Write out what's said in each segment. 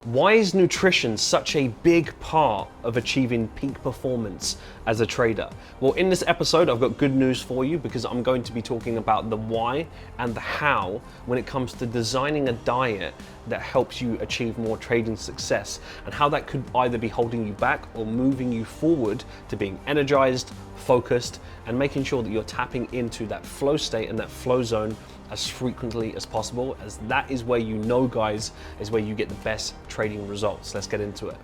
Why is nutrition such a big part of achieving peak performance as a trader? Well, in this episode, I've got good news for you because I'm going to be talking about the why and the how when it comes to designing a diet that helps you achieve more trading success, and how that could either be holding you back or moving you forward to being energized, focused, and making sure that you're tapping into that flow state and that flow zone as frequently as possible, as that is where guys, is where you get the best trading results. Let's get into it.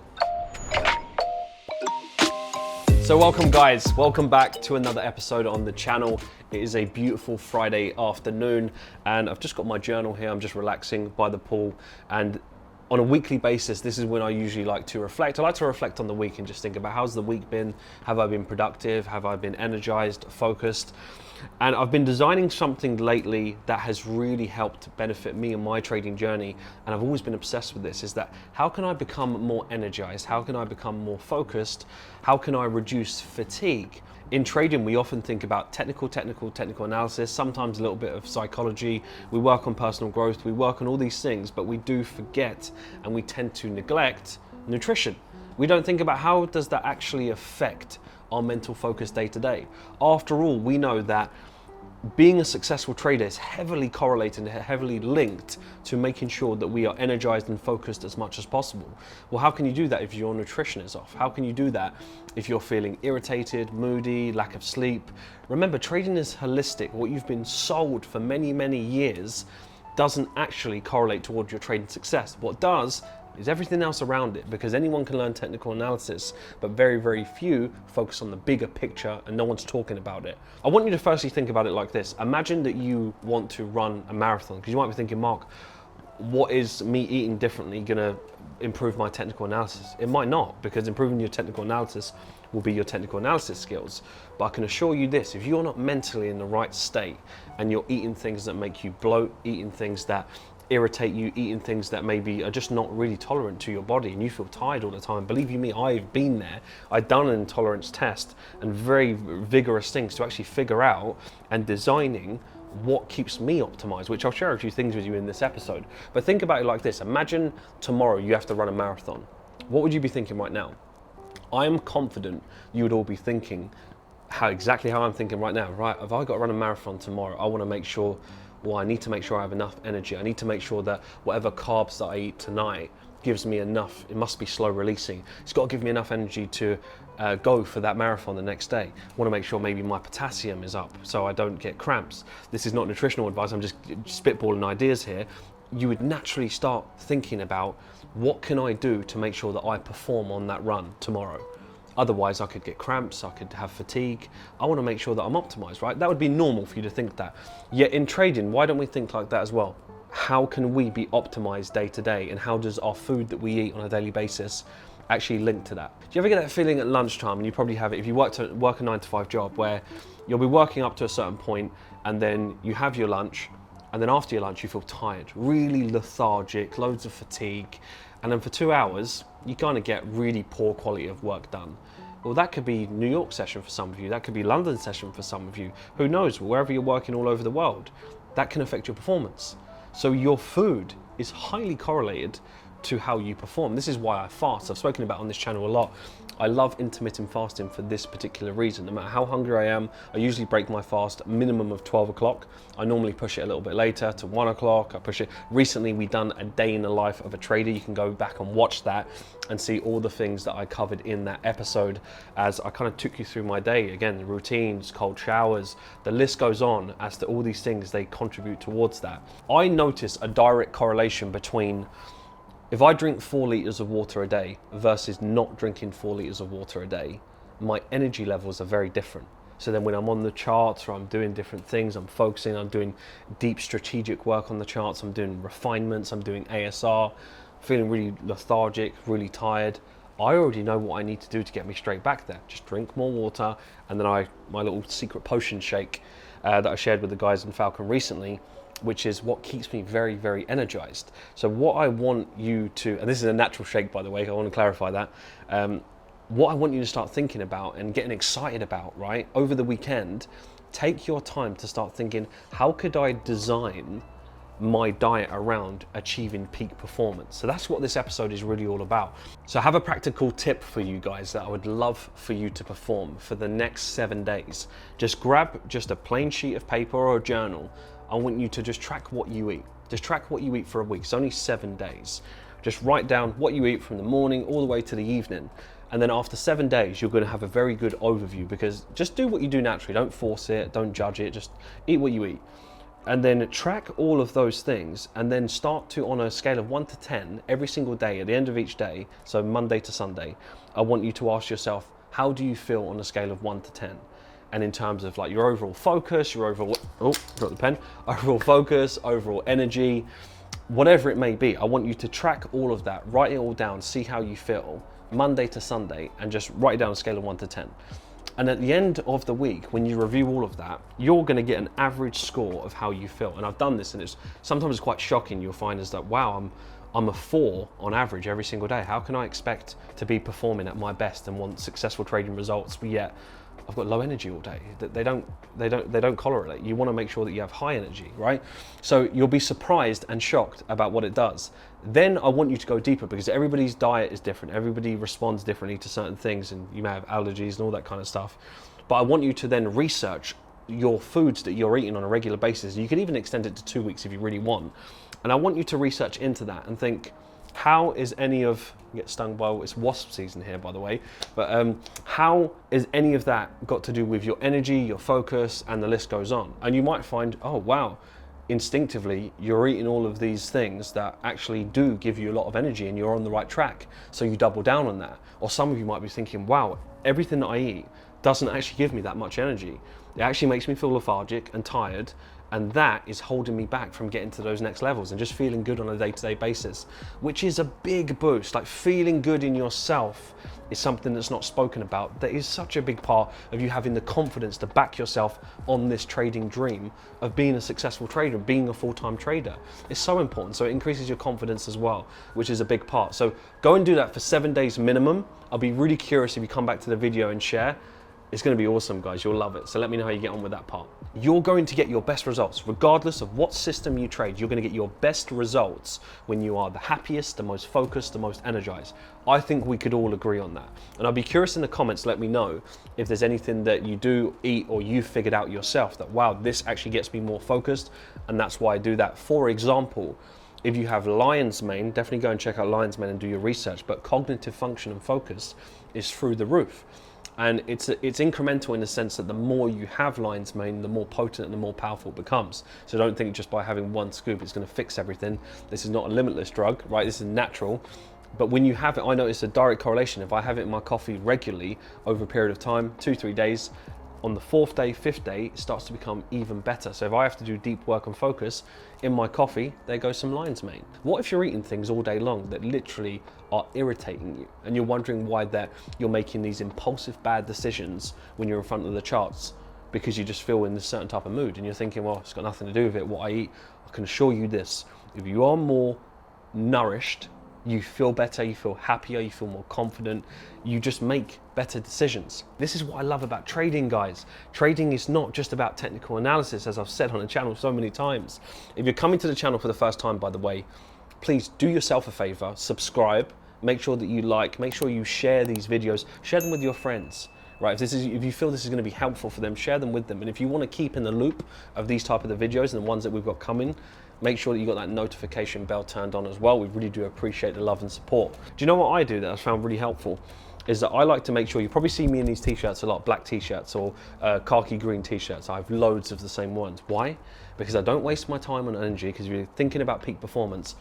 So welcome guys, welcome back to another episode on the channel. It is a beautiful Friday afternoon and I've just got my journal here. I'm just relaxing by the pool, and on a weekly basis, this is when I usually like to reflect. I like to reflect on the week and just think about how's the week been? Have I been productive? Have I been energized, focused? And I've been designing something lately that has really helped benefit me in my trading journey, and I've always been obsessed with this, is that how can I become more energized? How can I become more focused? How can I reduce fatigue? In trading, we often think about technical analysis, sometimes a little bit of psychology. We work on personal growth, we work on all these things, but we do forget and we tend to neglect nutrition. We don't think about how does that actually affect our mental focus day to day. After all, we know that being a successful trader is heavily correlated and heavily linked to making sure that we are energized and focused as much as possible. Well, how can you do that if your nutrition is off? How can you do that if you're feeling irritated, moody, lack of sleep? Remember, trading is holistic. What you've been sold for many years doesn't actually correlate towards your trading success. What does is everything else around it, because anyone can learn technical analysis, but very few focus on the bigger picture and no one's talking about it. I want you to firstly think about it like this. Imagine that you want to run a marathon, because you might be thinking, Mark, what is me eating differently gonna improve my technical analysis? It might not, because improving your technical analysis will be your technical analysis skills. But I can assure you this, if you're not mentally in the right state and you're eating things that make you bloat, eating things that irritate you, eating things that maybe are just not really tolerant to your body, and you feel tired all the time. Believe you me, I've been there. I've done an intolerance test and very vigorous things to actually figure out and designing what keeps me optimized, which I'll share a few things with you in this episode. But think about it like this. Imagine tomorrow you have to run a marathon. What would you be thinking right now? I am confident you would all be thinking exactly how I'm thinking right now. Right, if I got to run a marathon tomorrow, I want to make sure, well, I need to make sure I have enough energy. I need to make sure that whatever carbs that I eat tonight gives me enough. It must be slow releasing. It's got to give me enough energy to go for that marathon the next day. I want to make sure maybe my potassium is up so I don't get cramps. This is not nutritional advice. I'm just spitballing ideas here. You would naturally start thinking about, what can I do to make sure that I perform on that run tomorrow? Otherwise, I could get cramps, I could have fatigue. I want to make sure that I'm optimized, right? That would be normal for you to think that. Yet in trading, why don't we think like that as well? How can we be optimized day to day, and how does our food that we eat on a daily basis actually link to that? Do you ever get that feeling at lunchtime, and you probably have it if you work a 9-to-5 job, where you'll be working up to a certain point and then you have your lunch, and then after your lunch you feel tired, really lethargic, loads of fatigue, and then for 2 hours you kind of get really poor quality of work done. Well, that could be New York session for some of you, that could be London session for some of you, who knows, wherever you're working all over the world, that can affect your performance. So your food is highly correlated to how you perform. This is why I fast. I've spoken about on this channel a lot. I love intermittent fasting for this particular reason. No matter how hungry I am, I usually break my fast a minimum of 12 o'clock. I normally push it a little bit later to 1 o'clock. I push it. Recently, we've done a day in the life of a trader. You can go back and watch that and see all the things that I covered in that episode as I kind of took you through my day. Again, the routines, cold showers, the list goes on as to all these things they contribute towards that. I notice a direct correlation between if I drink 4 liters of water a day versus not drinking 4 liters of water a day, my energy levels are very different. So then when I'm on the charts or I'm doing different things, I'm focusing, I'm doing deep strategic work on the charts, I'm doing refinements, I'm doing ASR, feeling really lethargic, really tired, I already know what I need to do to get me straight back there. Just drink more water, and then my little secret potion shake that I shared with the guys in Falcon recently, which is what keeps me very energized. So what I want you to, and this is a natural shake by the way, I want to clarify that, what I want you to start thinking about and getting excited about, right, over the weekend, take your time to start thinking, how could I design my diet around achieving peak performance. So that's what this episode is really all about. So I have a practical tip for you guys that I would love for you to perform for the next 7 days. Just grab just a plain sheet of paper or a journal. I want you to just track what you eat. Just track what you eat for a week. It's only 7 days. Just write down what you eat from the morning all the way to the evening. And then after 7 days, you're going to have a very good overview, because just do what you do naturally. Don't force it, don't judge it, just eat what you eat. And then track all of those things, and then start to, on a scale of 1 to 10, every single day, at the end of each day, so Monday to Sunday, I want you to ask yourself, how do you feel on a scale of 1 to 10? And in terms of like your overall focus, your overall, drop the pen, overall focus, overall energy, whatever it may be, I want you to track all of that, write it all down, see how you feel, Monday to Sunday, and just write it down on a scale of 1 to 10. And at the end of the week, when you review all of that, you're going to get an average score of how you feel. And I've done this, and it's sometimes quite shocking. You'll find is that, wow, I'm a 4 on average every single day. How can I expect to be performing at my best and want successful trading results, but yet I've got low energy all day? They don't correlate. You want to make sure that you have high energy, right? So you'll be surprised and shocked about what it does. Then I want you to go deeper, because everybody's diet is different. Everybody responds differently to certain things, and you may have allergies and all that kind of stuff. But I want you to then research your foods that you're eating on a regular basis. You can even extend it to 2 weeks if you really want. And I want you to research into that and think, how is any of, get stung by, it's wasp season here, by the way, but how is any of that got to do with your energy, your focus, and the list goes on? And you might find, oh wow, instinctively you're eating all of these things that actually do give you a lot of energy, and you're on the right track, so you double down on that. Or some of you might be thinking, wow, everything that I eat doesn't actually give me that much energy. It actually makes me feel lethargic and tired, and that is holding me back from getting to those next levels and just feeling good on a day-to-day basis, which is a big boost. Like, feeling good in yourself is something that's not spoken about. That is such a big part of you having the confidence to back yourself on this trading dream of being a successful trader, being a full-time trader. It's so important. So it increases your confidence as well, which is a big part. So go and do that for 7 days minimum. I'll be really curious if you come back to the video and share. It's going to be awesome, guys. You'll love it. So let me know how you get on with that part. You're going to get your best results regardless of what system you trade. You're going to get your best results when you are the happiest, the most focused, the most energized. I think we could all agree on that. And I'll be curious in the comments, let me know if there's anything that you do eat or you figured out yourself that, wow, this actually gets me more focused, and that's why I do that. For example, if you have lion's mane, definitely go and check out lion's mane and do your research, but cognitive function and focus is through the roof. And it's incremental in the sense that the more you have lion's mane, the more potent and the more powerful it becomes. So don't think just by having one scoop it's going to fix everything. This is not a limitless drug, right? This is natural. But when you have it, I notice a direct correlation. If I have it in my coffee regularly over a period of time, 2-3 days, on the 4th day, 5th day, it starts to become even better. So if I have to do deep work and focus in my coffee, there goes some lion's mane. What if you're eating things all day long that literally are irritating you, and you're wondering why that you're making these impulsive bad decisions when you're in front of the charts because you just feel in this certain type of mood, and you're thinking, well, it's got nothing to do with it, what I eat. I can assure you this, if you are more nourished, you feel better, you feel happier, you feel more confident, you just make better decisions. This is what I love about trading, guys. Trading is not just about technical analysis, as I've said on the channel so many times. If you're coming to the channel for the first time, by the way, please do yourself a favor, subscribe, make sure that you like, make sure you share these videos, share them with your friends. Right, if you feel this is going to be helpful for them, share them with them. And if you want to keep in the loop of these type of the videos and the ones that we've got coming, make sure that you got that notification bell turned on as well. We really do appreciate the love and support. Do you know what I do that I've found really helpful? Is that I like to make sure, you probably see me in these t-shirts a lot, black t-shirts or khaki green t-shirts. I have loads of the same ones. Why? Because I don't waste my time on energy, because if you're thinking about peak performance,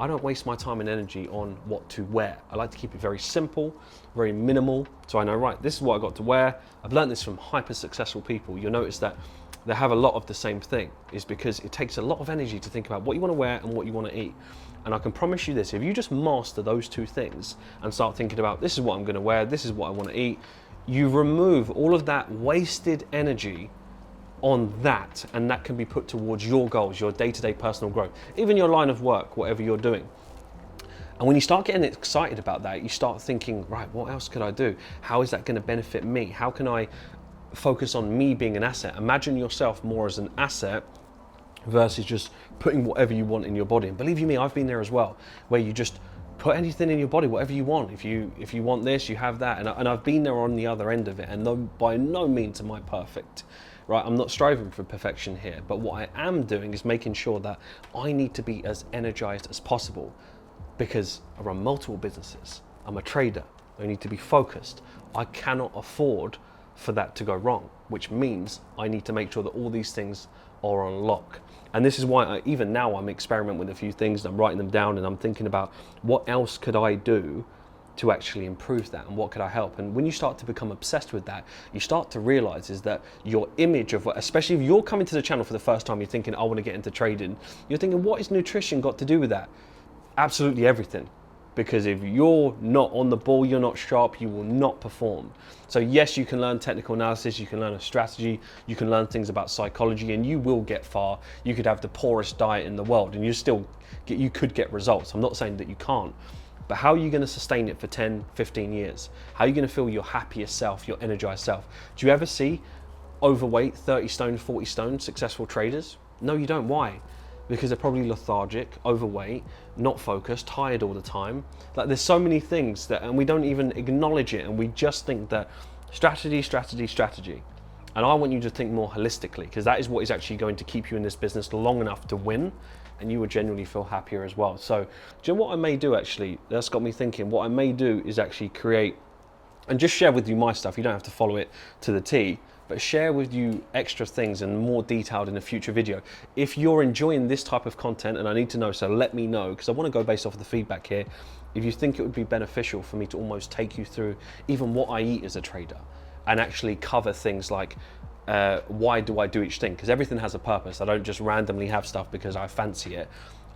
I don't waste my time and energy on what to wear. I like to keep it very simple, very minimal. So I know, right, this is what I got to wear. I've learned this from hyper successful people. You'll notice that they have a lot of the same thing, is because it takes a lot of energy to think about what you want to wear and what you want to eat. And I can promise you this, if you just master those two things and start thinking about, this is what I'm going to wear, this is what I want to eat, you remove all of that wasted energy on that, and that can be put towards your goals, your day-to-day personal growth, even your line of work, whatever you're doing. And when you start getting excited about that, you start thinking, right, what else could I do? How is that going to benefit me? How can I focus on me being an asset? Imagine yourself more as an asset versus just putting whatever you want in your body. And believe you me, I've been there as well, where you just put anything in your body, whatever you want. If you want this, you have that. And I've been there on the other end of it, and by no means am I perfect, right? I'm not striving for perfection here, but what I am doing is making sure that I need to be as energized as possible, because I run multiple businesses. I'm a trader. I need to be focused. I cannot afford for that to go wrong, which means I need to make sure that all these things are on lock. And this is why even now I'm experimenting with a few things, and I'm writing them down, and I'm thinking about what else could I do to actually improve that, and what could I help. And when you start to become obsessed with that, you start to realize is that your image of, especially if you're coming to the channel for the first time, you're thinking, I want to get into trading. You're thinking, what is nutrition got to do with that? Absolutely everything. Because if you're not on the ball, you're not sharp, you will not perform. So yes, you can learn technical analysis, you can learn a strategy, you can learn things about psychology, and you will get far. You could have the poorest diet in the world and you could get results. I'm not saying that you can't, but how are you going to sustain it for 10, 15 years? How are you going to feel your happiest self, your energized self? Do you ever see overweight, 30 stone, 40 stone successful traders? No, you don't. Why? Because they're probably lethargic, overweight, not focused, tired all the time. Like, there's so many things that, and we don't even acknowledge it, and we just think that strategy, strategy, strategy. And I want you to think more holistically, because that is what is actually going to keep you in this business long enough to win, and you will genuinely feel happier as well. So, do you know what I may do actually? That's got me thinking. What I may do is actually create, and just share with you my stuff. You don't have to follow it to the T, but share with you extra things and more detailed in a future video. If you're enjoying this type of content, and I need to know, so let me know, because I want to go based off of the feedback here. If you think it would be beneficial for me to almost take you through even what I eat as a trader, and actually cover things like why do I do each thing? Because everything has a purpose. I don't just randomly have stuff because I fancy it.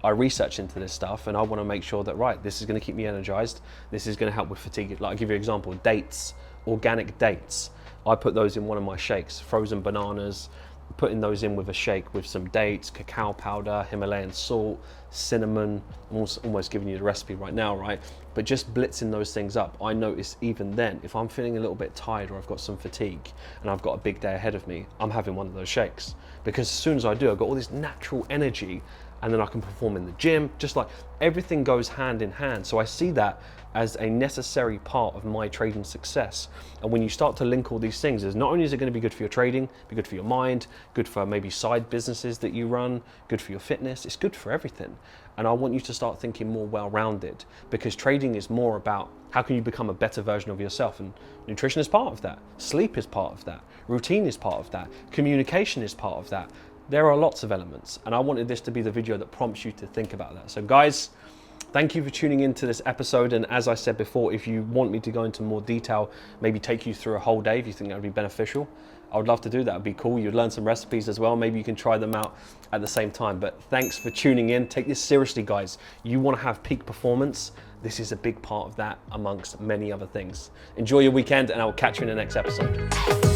I research into this stuff, and I want to make sure that, right, this is going to keep me energized. This is going to help with fatigue. Like, I'll give you an example, dates, organic dates. I put those in one of my shakes, frozen bananas, putting those in with a shake with some dates, cacao powder, Himalayan salt, cinnamon. I'm almost giving you the recipe right now, right? But just blitzing those things up. I notice even then, if I'm feeling a little bit tired or I've got some fatigue and I've got a big day ahead of me, I'm having one of those shakes. Because as soon as I do, I've got all this natural energy, and then I can perform in the gym. Just like, everything goes hand in hand. So I see that as a necessary part of my trading success. And when you start to link all these things, is not only is it going to be good for your trading, be good for your mind, good for maybe side businesses that you run, good for your fitness, it's good for everything. And I want you to start thinking more well-rounded, because trading is more about how can you become a better version of yourself, and nutrition is part of that, sleep is part of that, routine is part of that, communication is part of that. There are lots of elements, and I wanted this to be the video that prompts you to think about that. So guys, thank you for tuning into this episode. And as I said before, if you want me to go into more detail, maybe take you through a whole day, if you think that would be beneficial, I would love to do that. It'd be cool. You'd learn some recipes as well. Maybe you can try them out at the same time. But thanks for tuning in. Take this seriously, guys. You want to have peak performance. This is a big part of that, amongst many other things. Enjoy your weekend, and I will catch you in the next episode.